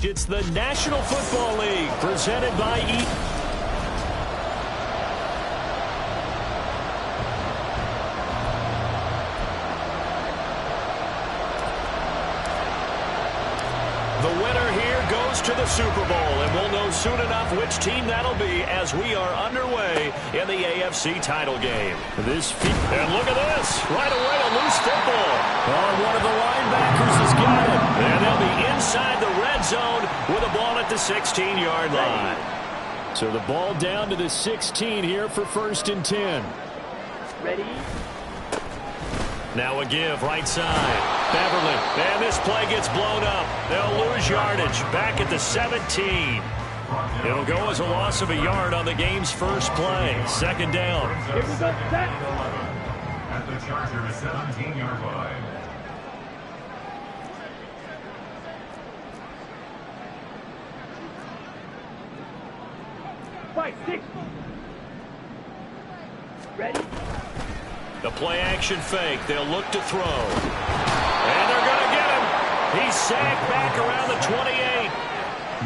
It's the National Football League presented by The winner here goes to the Super Bowl, and we'll know soon enough which team that'll be as we are underway in the AFC title game. And look at this. Right away, a loose football. Oh, one of the linebackers has got it. And they'll be inside the red zone with a ball at the 16-yard line. So the ball down to the 16 here for 1st and 10. Ready? Now a give, right side. Beverly, and this play gets blown up. They'll lose yardage back at the 17. It'll go as a loss of a yard on the game's first play. 2nd down. Here we go, set. At the Chargers 17-yard line. Fight, 6. Ready? The play action fake. They'll look to throw. And they're going to get him. He's sacked back around the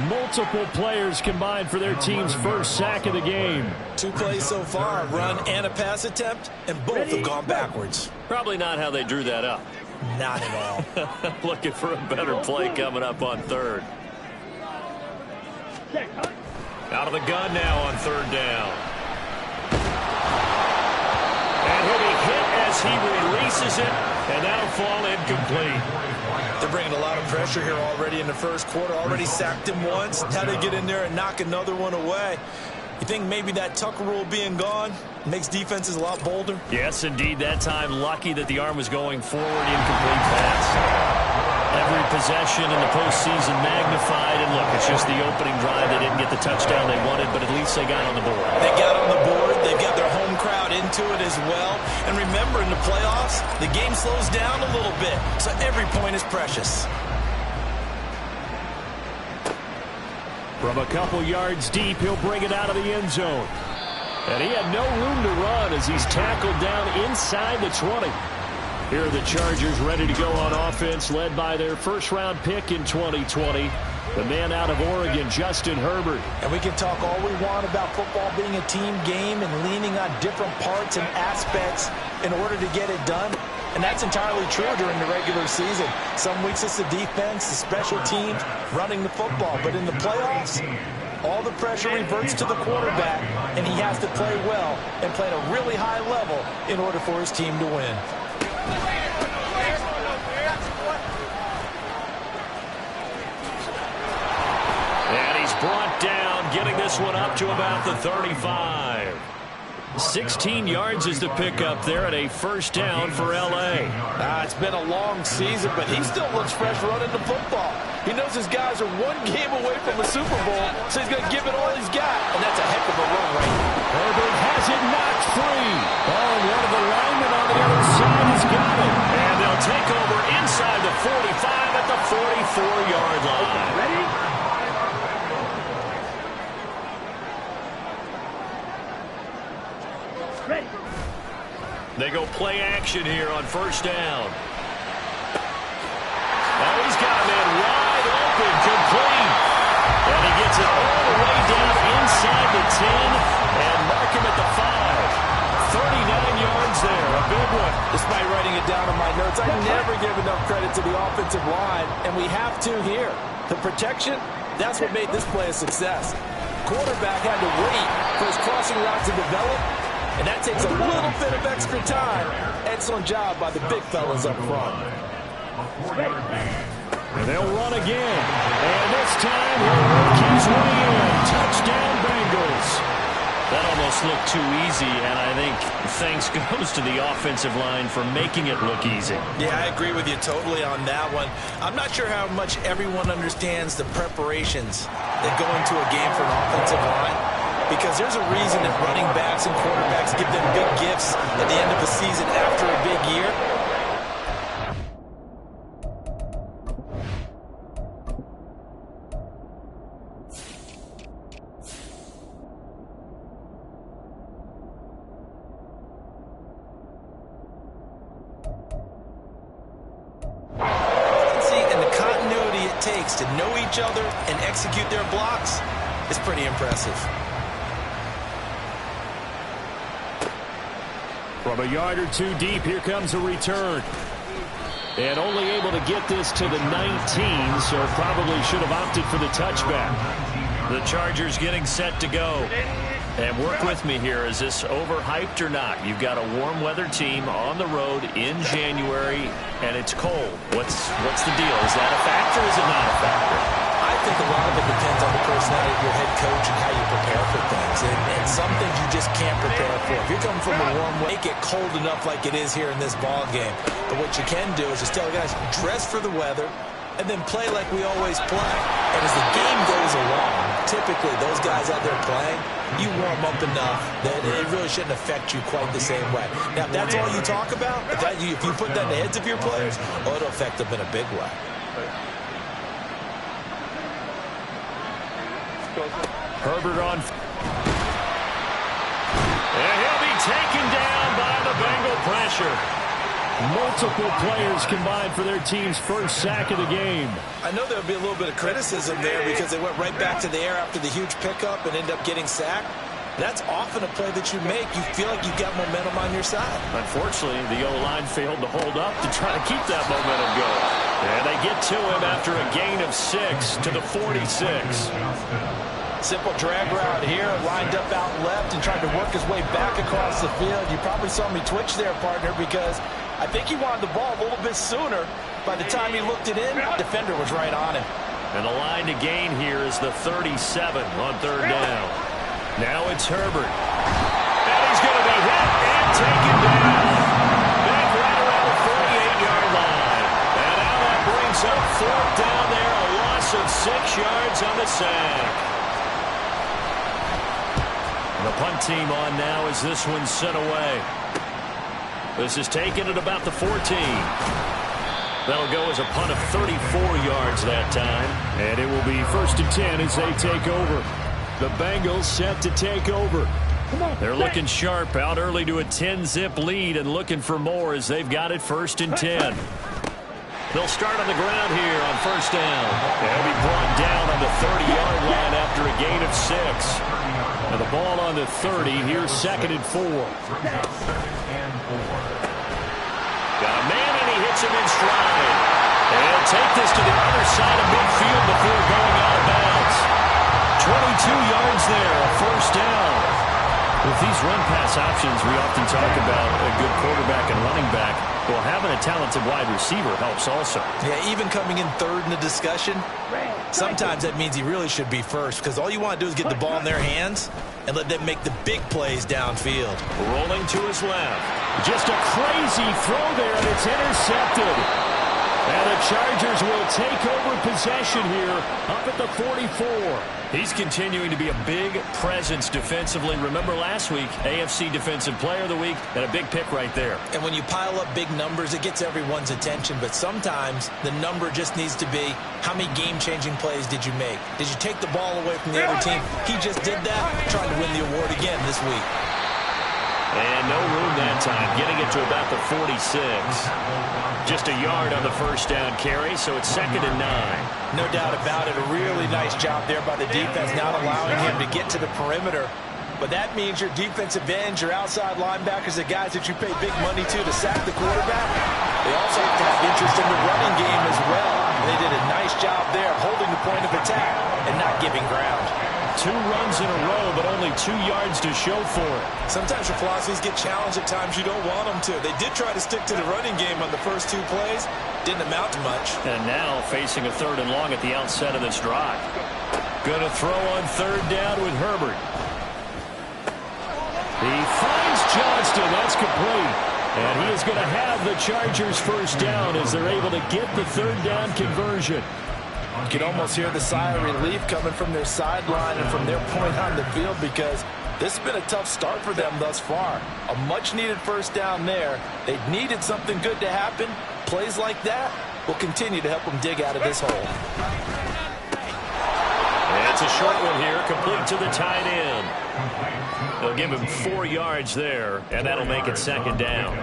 28. Multiple players combined for their team's first sack of the game. 2 plays so far, a run and a pass attempt, and both have gone backwards. Probably not how they drew that up. Not at all. Looking for a better play coming up on 3rd. Out of the gun now on 3rd down. And he'll be hit as he releases it, and that'll fall incomplete. They're bringing a lot of pressure here already in the first quarter. Already sacked him once. How to get in there and knock another one away. You think maybe that Tucker rule being gone makes defenses a lot bolder? Yes, indeed. That time, lucky that the arm was going forward. Incomplete pass. Every possession in the postseason magnified. And look, it's just the opening drive. They didn't get the touchdown they wanted, but at least they got on the board. They got on the board. They've got their home crowd into it as well. And remember, in the playoffs, the game slows down a little bit. So every point is precious. From a couple yards deep, he'll bring it out of the end zone. And he had no room to run as he's tackled down inside the 20. Here are the Chargers ready to go on offense, led by their first-round pick in 2020, the man out of Oregon, Justin Herbert. And we can talk all we want about football being a team game and leaning on different parts and aspects in order to get it done. And that's entirely true during the regular season. Some weeks it's the defense, the special teams, running the football. But in the playoffs, all the pressure reverts to the quarterback, and he has to play well and play at a really high level in order for his team to win. And he's brought down, getting this one up to about the 35. 16 yards is the pickup there at a 1st down for L.A. It's been a long season, but he still looks fresh running the football. He knows his guys are one game away from a Super Bowl, so he's going to give it all he's got, and that's a heck of a run right now. Herbert has it knocked free. Oh, and one of the linemen on the other side has got it. And they'll take over inside the 45 at the 44-yard line. Ready? Ready. They go play action here on 1st down. Oh, he's got a man wide open, complete. And he gets it all the way down inside the 10 and mark him at the 5. 39 yards there, a big one. Despite writing it down in my notes, I never give enough credit to the offensive line, and we have to here. The protection, that's what made this play a success. Quarterback had to wait for his crossing route to develop, and that takes a little bit of extra time. Excellent job by the big fellas up front. And they'll run again. And this time he'll work his way in. Touchdown Bengals. That almost looked too easy, and I think thanks goes to the offensive line for making it look easy. Yeah, I agree with you totally on that one. I'm not sure how much everyone understands the preparations that go into a game for an offensive line, because there's a reason that running backs and quarterbacks give them big gifts at the end of the season after a big year. takes to know each other and execute their blocks is pretty impressive. From a yard or two deep, here comes a return. And only able to get this to the 19, so probably should have opted for the touchback. The Chargers getting set to go. And work with me here. Is this overhyped or not? You've got a warm weather team on the road in January, and it's cold. What's the deal? Is that a factor or is it not a factor? I think a lot of it depends on the personality of your head coach and how you prepare for things. And some things you just can't prepare for. If you're coming from a warm weather, make it cold enough like it is here in this ball game. But what you can do is just tell guys, dress for the weather, and then play like we always play. And as the game goes along, typically those guys out there playing, you warm up enough that it really shouldn't affect you quite the same way. Now, if that's all you talk about, if you put that in the heads of your players, it'll affect them in a big way. Herbert on. And he'll be taken down by the Bengal pressure. Multiple players combined for their team's first sack of the game. I know there'll be a little bit of criticism there because they went right back to the air after the huge pickup and end up getting sacked. That's often a play that you make. You feel like you've got momentum on your side. Unfortunately, the O-line failed to hold up to try to keep that momentum going. And they get to him after a gain of 6 to the 46. Simple drag route here, lined up out left and tried to work his way back across the field. You probably saw me twitch there, partner, because I think he wanted the ball a little bit sooner. By the time he looked it in, the defender was right on him. And the line to gain here is the 37 on third down. Now it's Herbert. And he's going to be hit and taken down. Back right around the 48-yard line. And now that brings up fourth down there. A loss of 6 yards on the sack. The punt team on now as this one's sent away. This is taken at about the 14. That'll go as a punt of 34 yards that time. And it will be 1st and 10 as they take over. The Bengals set to take over. They're looking sharp, out early to a 10-zip lead and looking for more as they've got it 1st and 10. They'll start on the ground here on 1st down. They'll be brought down on the 30-yard line after a gain of 6. And the ball on the 30, here's 2nd and 4. Got a man and he hits him in stride. And he'll take this to the other side of midfield before going out of bounds. 22 yards there, a 1st down. With these run-pass options, we often talk about a good quarterback and running back. Well, having a talented wide receiver helps also. Yeah, even coming in third in the discussion, sometimes that means he really should be first because all you want to do is get the ball in their hands and let them make the big plays downfield. Rolling to his left. Just a crazy throw there, and it's intercepted. And the Chargers will take over possession here up at the 44. He's continuing to be a big presence defensively. Remember last week, AFC Defensive Player of the Week, and a big pick right there. And when you pile up big numbers, it gets everyone's attention. But sometimes the number just needs to be, how many game-changing plays did you make? Did you take the ball away from the other team? He just did that, trying to win the award again this week. And no room that time, getting it to about the 46. Just a yard on the 1st down carry, so it's 2nd and 9. No doubt about it. A really nice job there by the defense, not allowing him to get to the perimeter. But that means your defensive ends, your outside linebackers, the guys that you pay big money to sack the quarterback, they also have to have interest in the running game as well. They did a nice job there holding the point of attack and not giving ground. 2 runs in a row, but only 2 yards to show for it. Sometimes your philosophies get challenged at times you don't want them to. They did try to stick to the running game on the first 2 plays. Didn't amount to much. And now facing a 3rd and long at the outset of this drive. Going to throw on 3rd down with Herbert. He finds Johnston. That's complete. And he is going to have the Chargers 1st down as they're able to get the 3rd down conversion. You can almost hear the sigh of relief coming from their sideline and from their point on the field because this has been a tough start for them thus far. A much-needed 1st down there. They needed something good to happen. Plays like that will continue to help them dig out of this hole. And it's a short one here, complete to the tight end. They'll give him 4 yards there, and that'll make it 2nd down.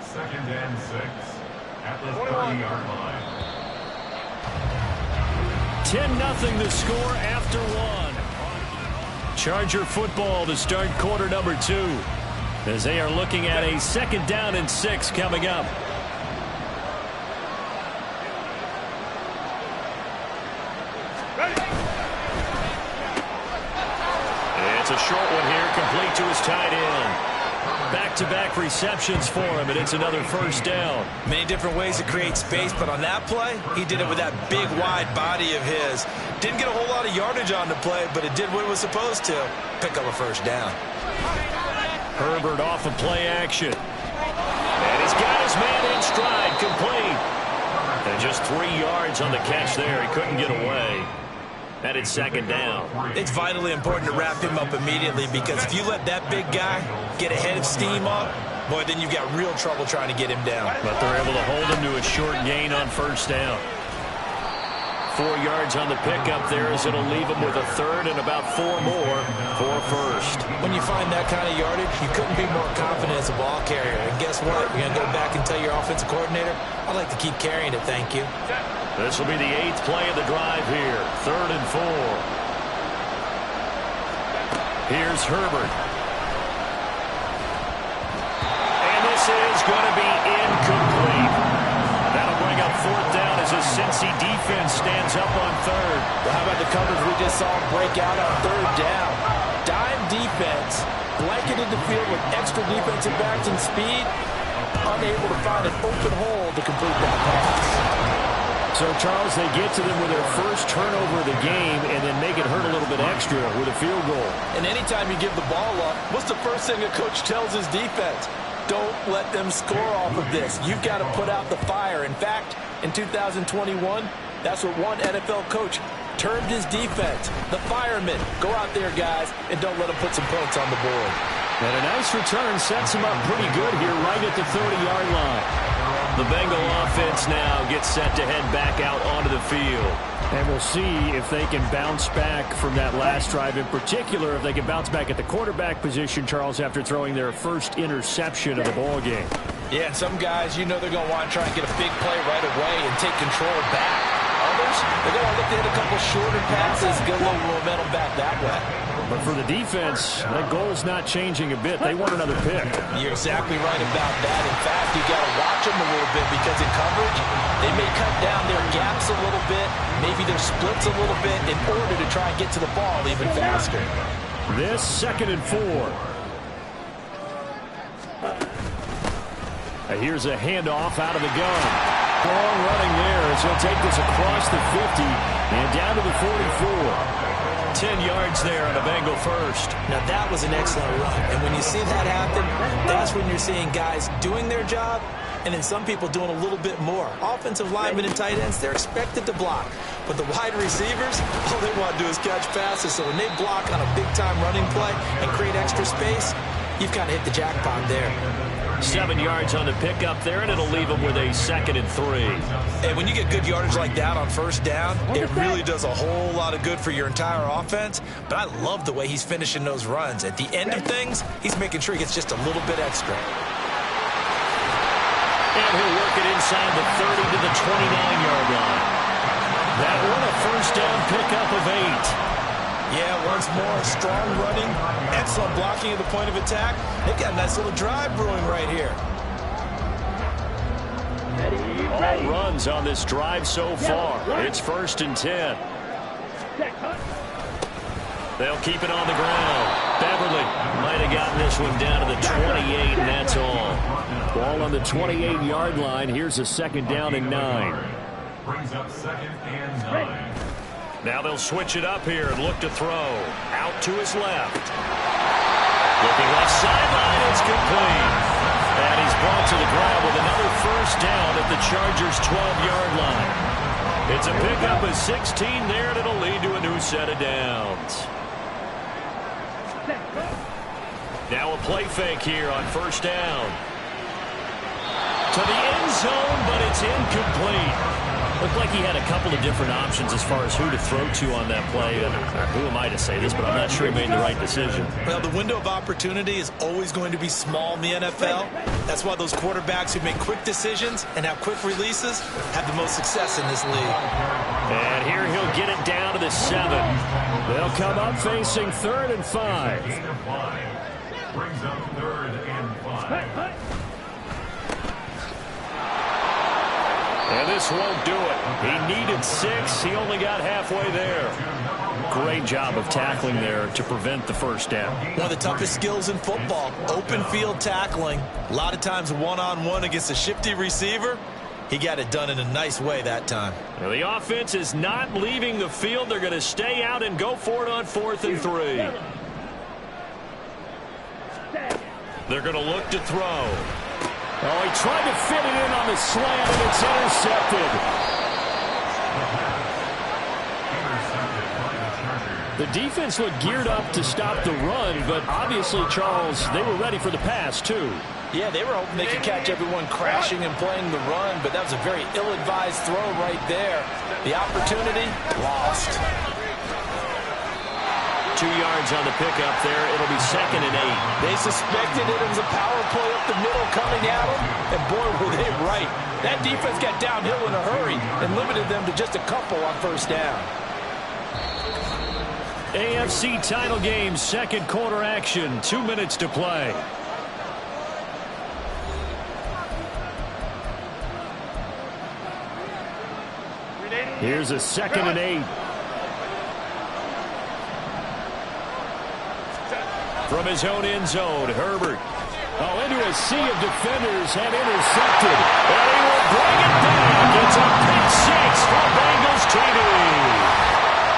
2nd and 6 at the 30-yard line. 10-0 the score after one. Charger football to start quarter number 2 as they are looking at a 2nd down and 6 coming up. It's a short one here, complete to his tight end. Back-to-back receptions for him, and it's another 1st down. Many different ways to create space, but on that play, he did it with that big, wide body of his. Didn't get a whole lot of yardage on the play, but it did what it was supposed to. Pick up a 1st down. Herbert off of play action. And he's got his man in stride, complete. And just 3 yards on the catch there. He couldn't get away. And it's 2nd down. It's vitally important to wrap him up immediately, because if you let that big guy get ahead of steam up, boy, then you've got real trouble trying to get him down. But they're able to hold him to a short gain on 1st down. 4 yards on the pickup there, as it'll leave him with a 3rd and about 4 more for 1st. When you find that kind of yardage, you couldn't be more confident as a ball carrier. And guess what? You're going to go back and tell your offensive coordinator, I'd like to keep carrying it, thank you. This will be the 8th play of the drive here. 3rd and 4. Here's Herbert. And this is going to be incomplete. That'll bring up 4th down as a Cincy defense stands up on 3rd. Well, how about the coverage we just saw him break out on 3rd down? Dime defense, blanketed the field with extra defensive backs and speed, unable to find an open hole to complete that pass. So, Charles, they get to them with their 1st turnover of the game and then make it hurt a little bit extra with a field goal. And anytime you give the ball up, what's the first thing a coach tells his defense? Don't let them score off of this. You've got to put out the fire. In fact, in 2021, that's what one NFL coach termed his defense. The firemen. Go out there, guys, and don't let them put some points on the board. And a nice return sets him up pretty good here right at the 30-yard line. The Bengal offense now gets set to head back out onto the field. And we'll see if they can bounce back from that last drive, in particular if they can bounce back at the quarterback position, Charles, after throwing their 1st interception of the ballgame. Yeah, and some guys, you know they're going to want to try and get a big play right away and take control back. Others, they're going to look to hit a couple shorter passes, get a little momentum back that way. But for the defense, that goal's not changing a bit. They want another pick. You're exactly right about that. In fact, you got to watch them a little bit, because in coverage, they may cut down their gaps a little bit, maybe their splits a little bit, in order to try and get to the ball even faster. This 2nd and 4. Here's a handoff out of the gun. Long running there as he'll take this across the 50 and down to the 44. 10 yards there on a Bengal 1st. Now, that was an excellent run. And when you see that happen, that's when you're seeing guys doing their job, and then some people doing a little bit more. Offensive linemen and tight ends, they're expected to block. But the wide receivers, all they want to do is catch passes. So when they block on a big-time running play and create extra space, you've kind of hit the jackpot there. 7 yards on the pickup there, and it'll leave them with a 2nd and 3. And when you get good yardage like that on 1st down, it really does a whole lot of good for your entire offense. But I love the way he's finishing those runs. At the end of things, he's making sure he gets just a little bit extra. And he'll work it inside the 30 to the 29-yard line. That one a 1st down pickup of 8. Yeah, once more, strong running, excellent blocking at the point of attack. They've got a nice little drive brewing right here. All runs on this drive so far. It's 1st and 10. They'll keep it on the ground. Beverly might have gotten this one down to the 28, and that's all. Ball on the 28-yard line. Here's a 2nd down and 9. Brings up 2nd and 9. Now they'll switch it up here and look to throw. Out to his left. Looking left sideline, it's complete. And he's brought to the ground with another 1st down at the Chargers' 12-yard line. It's a pickup of 16 there, and it'll lead to a new set of downs. Now a play fake here on 1st down. To the end zone, but it's incomplete. Looked like he had a couple of different options as far as who to throw to on that play. And who am I to say this, but I'm not sure he made the right decision. Well, the window of opportunity is always going to be small in the NFL. That's why those quarterbacks who make quick decisions and have quick releases have the most success in this league. And here he'll get it down to the 7. They'll come up facing 3rd and 5. Gain of 5. Brings up 3rd and 5. And this won't do it. He needed 6. He only got halfway there. Great job of tackling there to prevent the first down. One of the toughest skills in football, open field tackling. A lot of times one-on-one against a shifty receiver. He got it done in a nice way that time. Well, the offense is not leaving the field. They're going to stay out and go for it on 4th and 3. They're going to look to throw. Oh, he tried to fit it in on the slant, and it's intercepted. The defense looked geared up to stop the run, but obviously, Charles, they were ready for the pass, too. Yeah, they were hoping they could catch everyone crashing and playing the run, but that was a very ill-advised throw right there. The opportunity, lost. 2 yards on the pickup there. It'll be 2nd and 8. They suspected it was a power play up the middle coming at them, and boy, were they right. That defense got downhill in a hurry and limited them to just a couple on 1st down. AFC title game, 2nd quarter action, 2 minutes to play. Here's a 2nd and 8. From his own end zone, Herbert. Oh, into a sea of defenders and intercepted. And he will bring it back. It's a pick 6 for Bengals TV.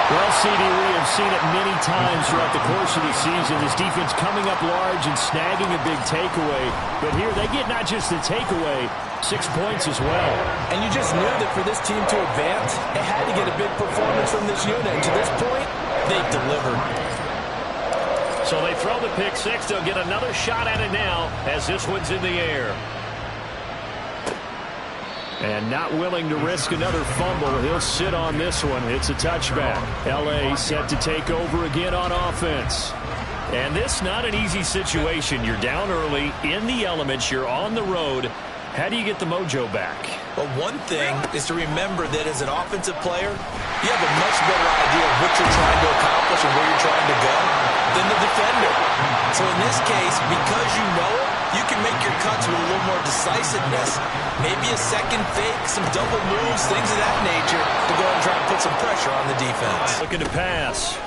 Well, CD, we have seen it many times throughout the course of the season. This defense coming up large and snagging a big takeaway. But here they get not just the takeaway, 6 points as well. And you just knew that for this team to advance, it had to get a big performance from this unit. And to this point, they've delivered. So they throw the pick 6. They'll get another shot at it now as this one's in the air. And not willing to risk another fumble. He'll sit on this one. It's a touchback. L.A. set to take over again on offense. And this not an easy situation. You're down early, in the elements, you're on the road. How do you get the mojo back? Well, one thing is to remember that as an offensive player, you have a much better idea of what you're trying to accomplish and where you're trying to go than the defender. So in this case, because you know it, you can make your cuts with a little more decisiveness. Maybe a second fake, some double moves, things of that nature to go and try and put some pressure on the defense. Looking to pass.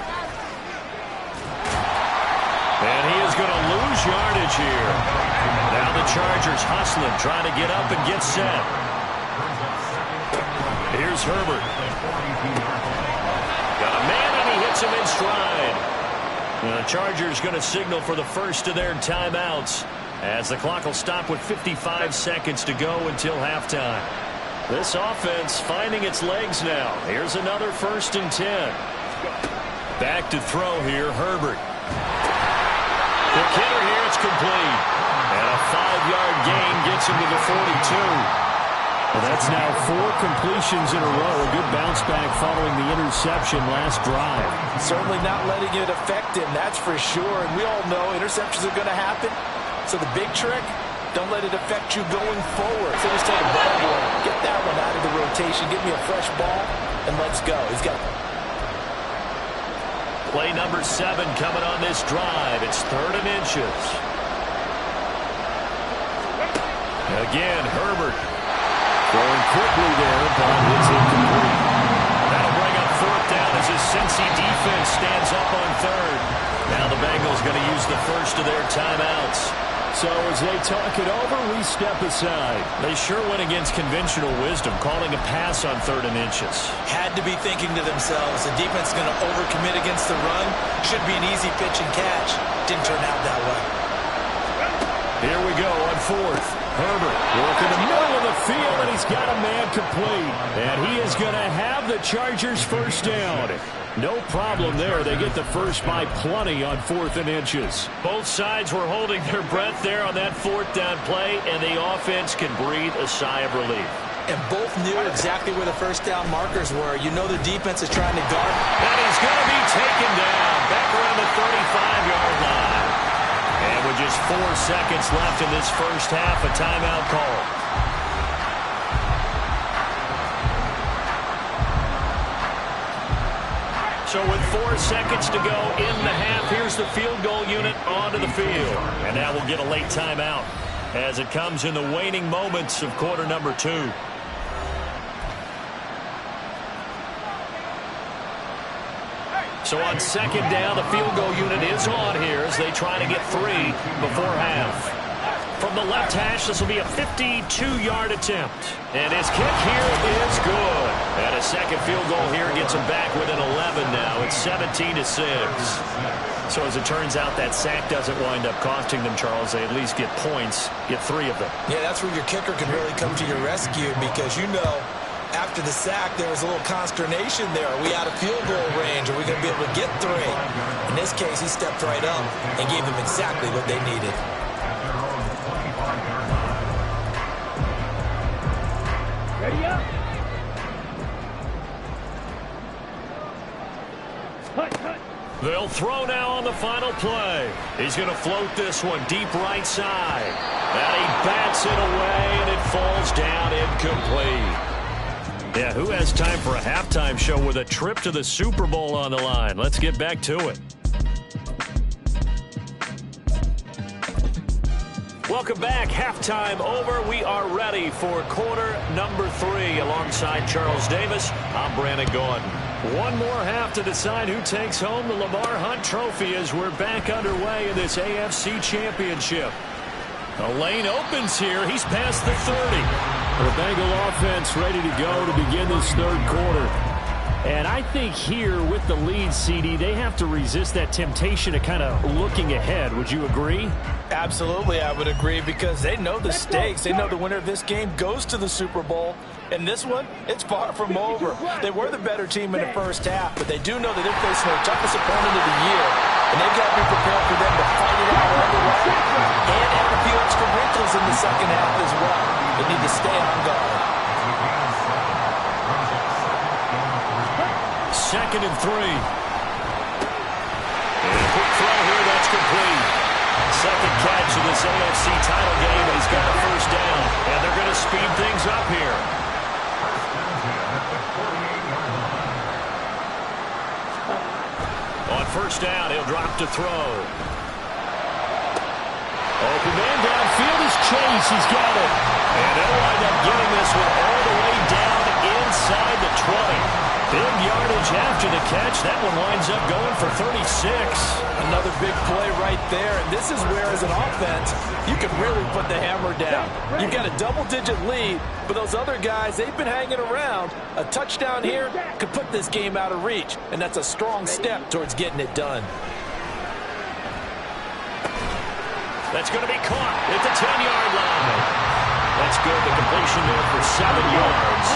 And he is going to lose yardage here. Now the Chargers hustling, trying to get up and get set. Here's Herbert. Got a man, and he hits him in stride. The Chargers going to signal for the first of their timeouts as the clock will stop with 55 seconds to go until halftime. This offense finding its legs now. Here's another 1st and 10. Back to throw here, Herbert. The kicker here, it's complete. And a 5-yard gain gets him to the 42. Well, that's now 4 completions in a row. A good bounce back following the interception last drive. Certainly not letting it affect him, that's for sure. And we all know interceptions are going to happen. So the big trick, don't let it affect you going forward. So just take a ball boy, get that one out of the rotation, give me a fresh ball, and let's go. He's got play number 7 coming on this drive. It's 3rd and inches. Again, Herbert. Going quickly there, but it's incomplete. That'll bring up 4th down as his Cincy defense stands up on 3rd. Now the Bengals going to use the first of their timeouts. So as they talk it over, we step aside. They sure went against conventional wisdom, calling a pass on 3rd and inches. Had to be thinking to themselves, the defense is going to overcommit against the run. Should be an easy pitch and catch. Didn't turn out that way. Here we go on 4th. Herbert working the middle of the field, and he's got a man complete. And he is going to have the Chargers first down. No problem there. They get the first by plenty on 4th and inches. Both sides were holding their breath there on that 4th down play, and the offense can breathe a sigh of relief. And both knew exactly where the first down markers were. You know the defense is trying to guard. And he's going to be taken down back around the 35-yard line. And with just 4 seconds left in this first half, a timeout call. So with 4 seconds to go in the half, here's the field goal unit onto the field. And now we'll get a late timeout as it comes in the waning moments of quarter number 2. So on second down, the field goal unit is on here as they try to get 3 before half. From the left hash, this will be a 52-yard attempt. And his kick here is good. And a second field goal here gets him back within 11 now. It's 17-6. So as it turns out, that sack doesn't wind up costing them, Charles. They at least get points, get 3 of them. Yeah, that's where your kicker can really come to your rescue because, you know, after the sack, there was a little consternation there. Are we out of field goal range? Are we going to be able to get 3? In this case, he stepped right up and gave them exactly what they needed. Ready up. They'll throw now on the final play. He's going to float this one deep right side. And he bats it away, and it falls down incomplete. Yeah, who has time for a halftime show with a trip to the Super Bowl on the line? Let's get back to it. Welcome back. Halftime over. We are ready for quarter number 3. Alongside Charles Davis, I'm Brandon Gordon. One more half to decide who takes home the Lamar Hunt Trophy as we're back underway in this AFC Championship. The lane opens here. He's past the 30. The Bengal offense ready to go to begin this third quarter. And I think here with the lead, CD, they have to resist that temptation of kind of looking ahead. Would you agree? Absolutely, I would agree because they know the stakes. They know the winner of this game goes to the Super Bowl. And this one, it's far from over. They were the better team in the first half, but they do know that they're facing their toughest opponent of the year. And they've got to be prepared for them to fight it out all the way and add a few extra wrinkles in the second half as well. They need to stay on guard. 2nd and 3. And a quick throw here, that's complete. Second catch of this AFC title game, and he's got a first down. And they're going to speed things up here. On first down, he'll drop to throw. Open man downfield is Chase. He's got it. And they'll wind up getting this one all the way down inside the 20. Big yardage after the catch. That one winds up going for 36. Another big play right there. And this is where, as an offense, you can really put the hammer down. You've got a double-digit lead, but those other guys, they've been hanging around. A touchdown here could put this game out of reach, and that's a strong step towards getting it done. That's going to be caught at the 10-yard line. That's good. The completion there for 7 yards.